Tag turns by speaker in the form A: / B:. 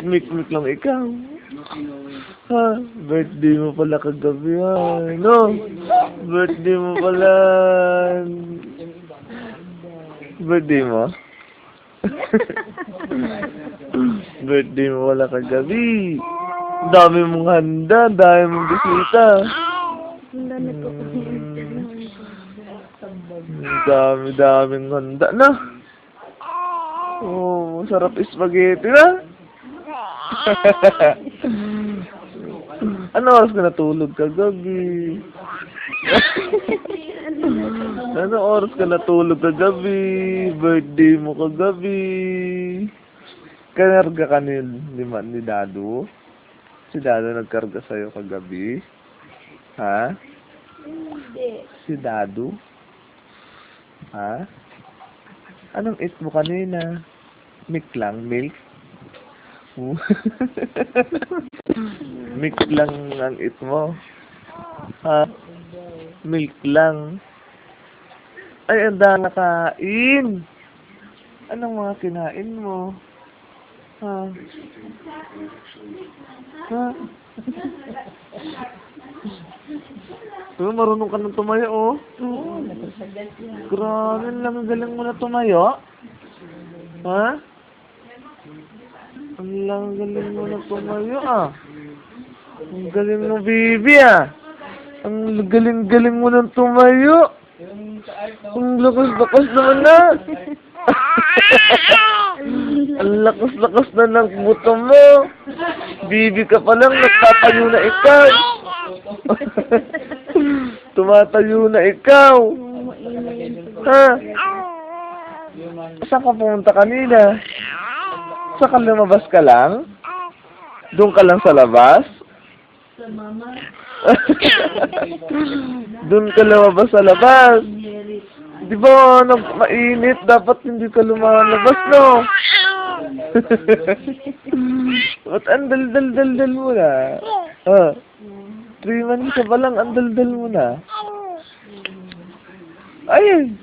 A: Mik-mik lang ikaw. Ha? Birthday mo pala kagabi, ha? No? Birthday mo pala. Birthday mo? Birthday mo pala kagabi. Dami mong handa, dami mong bisita. Dami-daming handa na. Oh, sarap spaghetti na. Ano oras ka natulog kagabi? Ano oras ka natulog kagabi? Birthday mo kagabi. Kanarga ka ni Dado? Si Dado nagkarga sa'yo kagabi? Ha?
B: Hindi.
A: Si Dado? Ha? Anong eat mo kanina? Milk lang? Milk? Milk lang ang eat mo? Ha? Milk lang? Ay, ang dami nakain! Anong mga kinain mo? Ha? Ha? So, marunong ka nang tumayo, oh.
B: Oo.
A: Grabe lang, ang galing mo na tumayo. Ha? Ang galing mo na tumayo, ah. Ang galing mo, baby, ah. Ang galing mo na tumayo. Ang lakas-lakas naman na. Ang lakas-lakas na ng buto mo. Baby ka pa lang, nagtatayo na ikaw. Tumatayo na ikaw. Ha? Saan ka pumunta kanina? Saan ka lumabas ka lang? Doon ka lang sa labas?
B: Sa mama.
A: Doon ka lumabas sa labas? Di ba, mainit? Dapat hindi ka lumalabas, no? Ba't ang dal-dal-dal-dal mo na? Ha? 3 months ka pa lang, ang dal-dal mo na. Ayun.